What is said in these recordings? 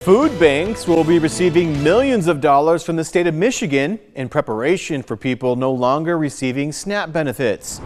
Food banks will be receiving millions of dollars from the state of Michigan in preparation for people no longer receiving SNAP benefits.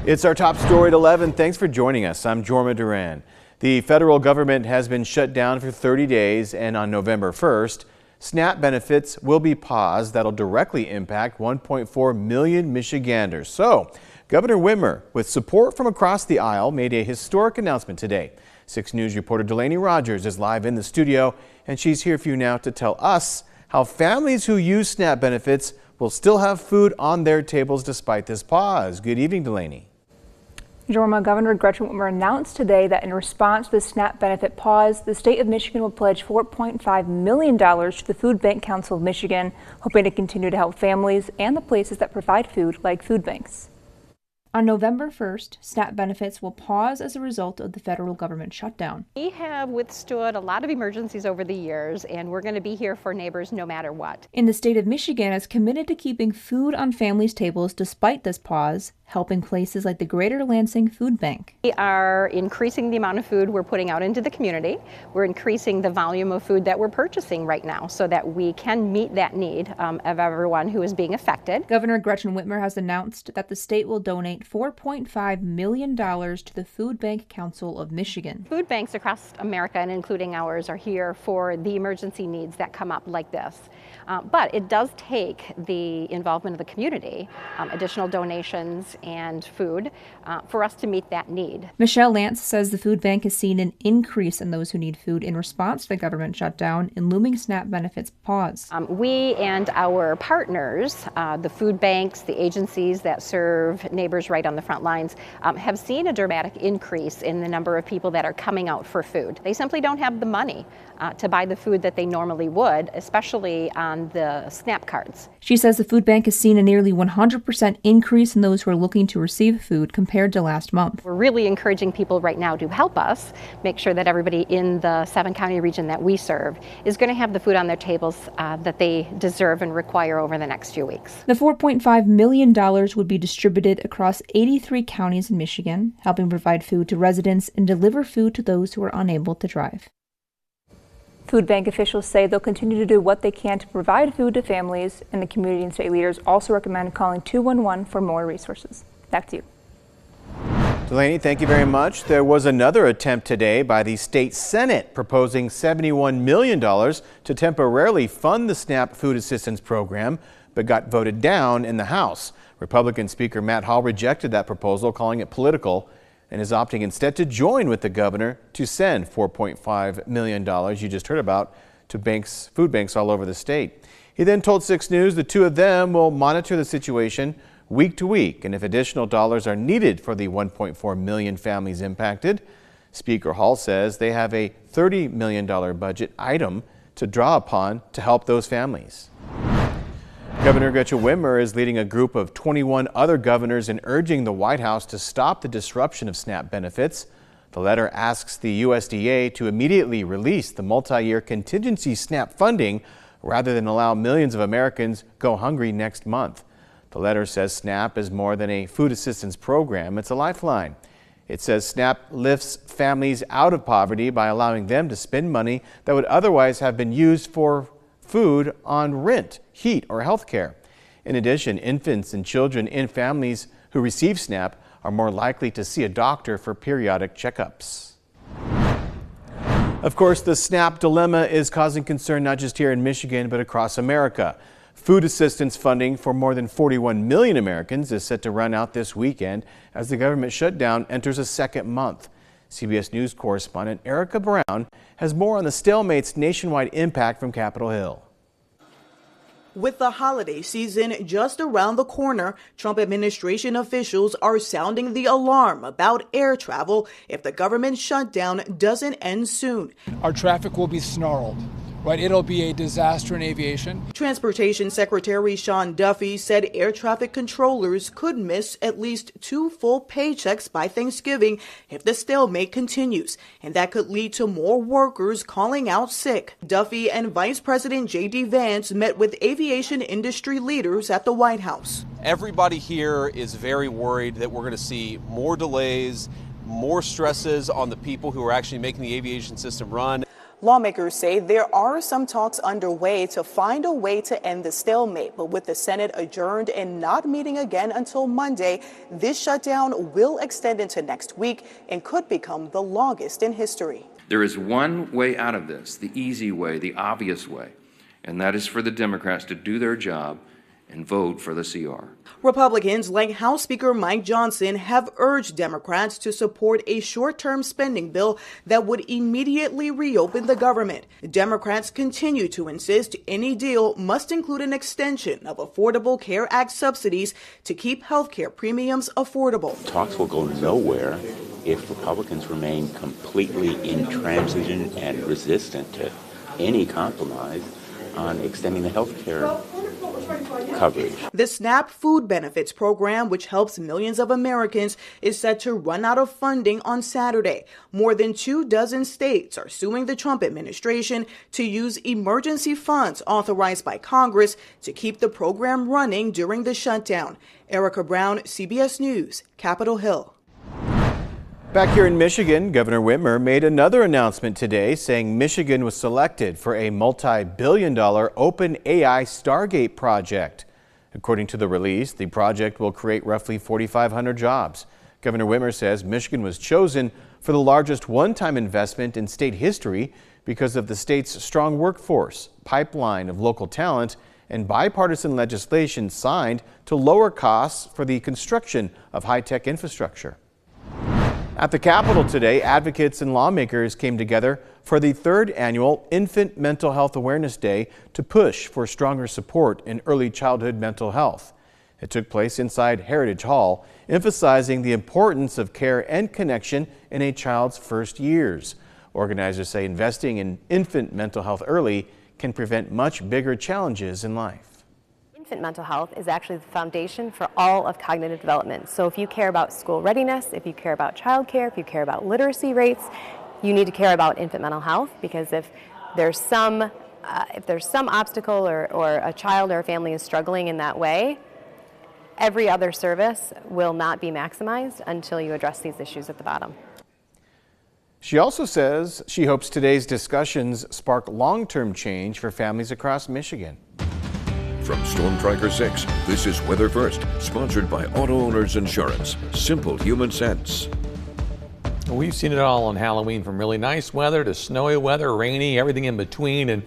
It's our top story at 11. Thanks for joining us. I'm Jorma Duran. The federal government has been shut down for 30 days, and on November 1st, SNAP benefits will be paused. That'll directly impact 1.4 million Michiganders. So, Governor Whitmer, with support from across the aisle, made a historic announcement today. 6 News reporter Delaney Rogers is live in the studio, and she's here for you now to tell us how families who use SNAP benefits will still have food on their tables despite this pause. Good evening, Delaney. Jorma, Governor Gretchen Whitmer announced today that in response to the SNAP benefit pause, the state of Michigan will pledge $4.5 million to the Food Bank Council of Michigan, hoping to continue to help families and the places that provide food, like food banks. On November 1st, SNAP benefits will pause as a result of the federal government shutdown. We have withstood a lot of emergencies over the years, and we're going to be here for neighbors no matter what. And the state of Michigan is committed to keeping food on families' tables despite this pause, helping places like the Greater Lansing Food Bank. We are increasing the amount of food we're putting out into the community. We're increasing the volume of food that we're purchasing right now so that we can meet that need of everyone who is being affected. Governor Gretchen Whitmer has announced that the state will donate $4.5 million to the Food Bank Council of Michigan. Food banks across America, and including ours, are here for the emergency needs that come up like this. But it does take the involvement of the community, additional donations and food for us to meet that need. Michelle Lance says the food bank has seen an increase in those who need food in response to the government shutdown and looming SNAP benefits pause. We and our partners, the food banks, the agencies that serve neighbors right on the front lines, have seen a dramatic increase in the number of people that are coming out for food. They simply don't have the money to buy the food that they normally would, especially on the SNAP cards. She says the food bank has seen a nearly 100% increase in those who are looking to receive food compared to last month. We're really encouraging people right now to help us make sure that everybody in the 7-county region that we serve is going to have the food on their tables that they deserve and require over the next few weeks. The $4.5 million would be distributed across 83 counties in Michigan, helping provide food to residents and deliver food to those who are unable to drive. Food bank officials say they'll continue to do what they can to provide food to families, and the community and state leaders also recommend calling 211 for more resources. Back to you. Delaney, thank you very much. There was another attempt today by the state Senate proposing $71 million to temporarily fund the SNAP food assistance program, but got voted down in the House. Republican Speaker Matt Hall rejected that proposal, calling it political, and is opting instead to join with the governor to send $4.5 million you just heard about to food banks all over the state. He then told 6 News the two of them will monitor the situation week to week, and if additional dollars are needed for the 1.4 million families impacted. Speaker Hall says they have a $30 million budget item to draw upon to help those families. Governor Gretchen Whitmer is leading a group of 21 other governors in urging the White House to stop the disruption of SNAP benefits. The letter asks the USDA to immediately release the multi-year contingency SNAP funding rather than allow millions of Americans go hungry next month. The letter says SNAP is more than a food assistance program. It's a lifeline. It says SNAP lifts families out of poverty by allowing them to spend money that would otherwise have been used for food on rent, heat, or health care. In addition, infants and children in families who receive SNAP are more likely to see a doctor for periodic checkups. Of course, the SNAP dilemma is causing concern not just here in Michigan, but across America. Food assistance funding for more than 41 million Americans is set to run out this weekend as the government shutdown enters a second month. CBS News correspondent Erica Brown has more on the stalemate's nationwide impact from Capitol Hill. With the holiday season just around the corner, Trump administration officials are sounding the alarm about air travel if the government shutdown doesn't end soon. Our traffic will be snarled. Right, it'll be a disaster in aviation. Transportation Secretary Sean Duffy said air traffic controllers could miss at least 2 full paychecks by Thanksgiving if the stalemate continues, and that could lead to more workers calling out sick. Duffy and Vice President J.D. Vance met with aviation industry leaders at the White House. Everybody here is very worried that we're going to see more delays, more stresses on the people who are actually making the aviation system run. Lawmakers say there are some talks underway to find a way to end the stalemate, but with the Senate adjourned and not meeting again until Monday, this shutdown will extend into next week and could become the longest in history. There is one way out of this, the easy way, the obvious way, and that is for the Democrats to do their job and vote for the CR. Republicans like House Speaker Mike Johnson have urged Democrats to support a short-term spending bill that would immediately reopen the government. Democrats continue to insist any deal must include an extension of Affordable Care Act subsidies to keep health care premiums affordable. Talks will go nowhere if Republicans remain completely intransigent and resistant to any compromise on extending the health care coverage. The SNAP food benefits program, which helps millions of Americans, is set to run out of funding on Saturday. More than 24 states are suing the Trump administration to use emergency funds authorized by Congress to keep the program running during the shutdown. Erica Brown, CBS News, Capitol Hill. Back here in Michigan, Governor Whitmer made another announcement today saying Michigan was selected for a multi-billion-dollar open AI Stargate project. According to the release, the project will create roughly 4,500 jobs. Governor Whitmer says Michigan was chosen for the largest one-time investment in state history because of the state's strong workforce, pipeline of local talent, and bipartisan legislation signed to lower costs for the construction of high-tech infrastructure. At the Capitol today, advocates and lawmakers came together for the third annual Infant Mental Health Awareness Day to push for stronger support in early childhood mental health. It took place inside Heritage Hall, emphasizing the importance of care and connection in a child's first years. Organizers say investing in infant mental health early can prevent much bigger challenges in life. Infant mental health is actually the foundation for all of cognitive development. So if you care about school readiness, if you care about childcare, if you care about literacy rates, you need to care about infant mental health, because if there's some obstacle or a child or a family is struggling in that way, every other service will not be maximized until you address these issues at the bottom. She also says she hopes today's discussions spark long-term change for families across Michigan. From Storm Tracker 6, this is Weather First, sponsored by Auto Owners Insurance. Simple human sense. We've seen it all on Halloween, from really nice weather to snowy weather, rainy, everything in between. And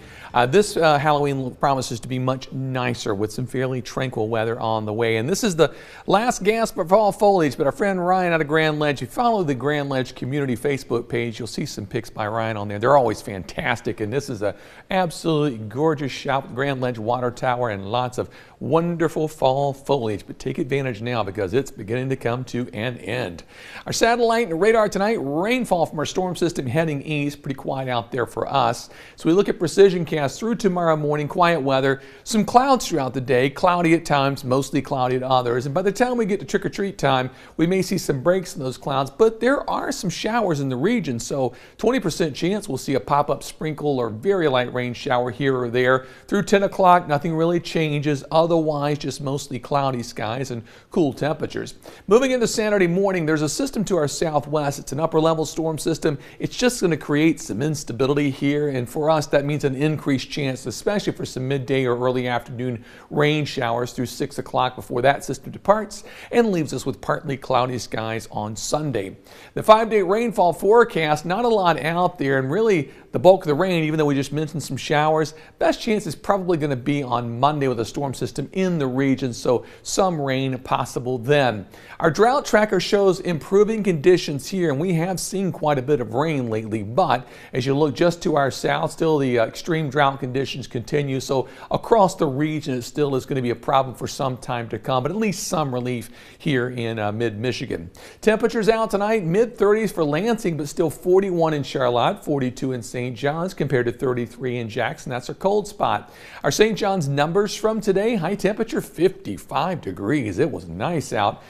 this Halloween promises to be much nicer with some fairly tranquil weather on the way. And this is the last gasp of fall foliage, but our friend Ryan out of Grand Ledge, if you follow the Grand Ledge community Facebook page, you'll see some pics by Ryan on there. They're always fantastic. And this is an absolutely gorgeous shot with Grand Ledge Water Tower and lots of wonderful fall foliage. But take advantage now because it's beginning to come to an end. Our satellite and radar tonight, rainfall from our storm system heading east. Pretty quiet out there for us. So we look at precision cast through tomorrow morning, quiet weather, some clouds throughout the day, cloudy at times, mostly cloudy at others. And by the time we get to trick-or-treat time, we may see some breaks in those clouds, but there are some showers in the region. So 20% chance we'll see a pop-up sprinkle or very light rain shower here or there. Through 10 o'clock, nothing really changes. Otherwise, just mostly cloudy skies and cool temperatures. Moving into Saturday morning, there's a system to our southwest. It's an upper level storm system. It's just going to create some instability here, and for us that means an increased chance, especially for some midday or early afternoon rain showers through 6 o'clock before that system departs and leaves us with partly cloudy skies on Sunday. The 5-day rainfall forecast, not a lot out there, and really the bulk of the rain, even though we just mentioned some showers, best chance is probably going to be on Monday with a storm system in the region, so some rain possible then. Our drought tracker shows improving conditions here, and we have seen quite a bit of rain lately, but as you look just to our south, still the extreme drought conditions continue, so across the region it still is going to be a problem for some time to come, but at least some relief here in mid-Michigan. Temperatures out tonight, mid-30s for Lansing, but still 41 in Charlotte, 42 in St. John's compared to 33 in Jackson. That's our cold spot. Our St. John's numbers from today, high temperature 55 degrees. It was nice out.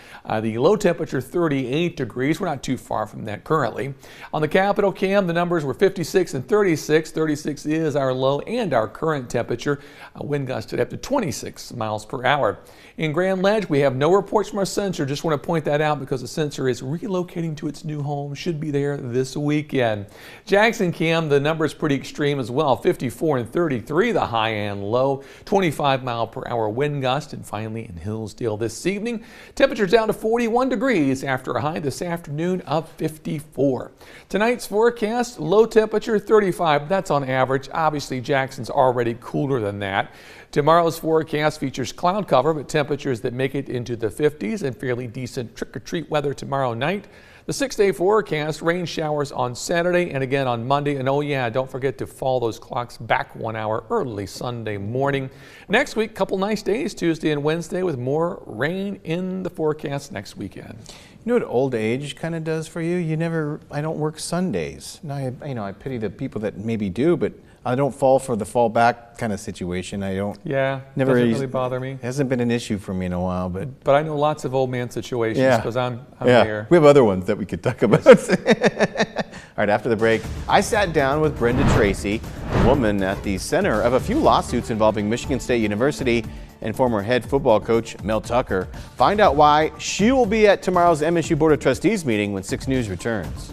The low temperature 38 degrees. We're not too far from that currently. On the Capitol Cam, the numbers were 56 and 36. 36 is our low and our current temperature. Wind gusted up to 26 miles per hour. In Grand Ledge, we have no reports from our sensor. Just want to point that out because the sensor is relocating to its new home. Should be there this weekend. Jackson Cam, the the numbers pretty extreme as well. 54 and 33, the high and low, 25-mile-per-hour wind gust. And finally in Hillsdale this evening, temperatures down to 41 degrees after a high this afternoon of 54. Tonight's forecast, low temperature 35. That's on average. Obviously, Jackson's already cooler than that. Tomorrow's forecast features cloud cover, but temperatures that make it into the 50s and fairly decent trick-or-treat weather tomorrow night. The 6-day forecast, rain showers on Saturday and again on Monday. And oh yeah, don't forget to fall those clocks back 1 hour early Sunday morning. Next week, couple nice days, Tuesday and Wednesday, with more rain in the forecast next weekend. You know what old age kind of does for you? I don't work Sundays. Now, I pity the people that maybe do, but I don't fall for the fall back kind of situation. Yeah, never doesn't really bother me. Hasn't been an issue for me in a while, but I know lots of old man situations because I'm there. We have other ones that we could talk about. Yes. All right, after the break, I sat down with Brenda Tracy, a woman at the center of a few lawsuits involving Michigan State University and former head football coach Mel Tucker. Find out why she will be at tomorrow's MSU Board of Trustees meeting when 6 News returns.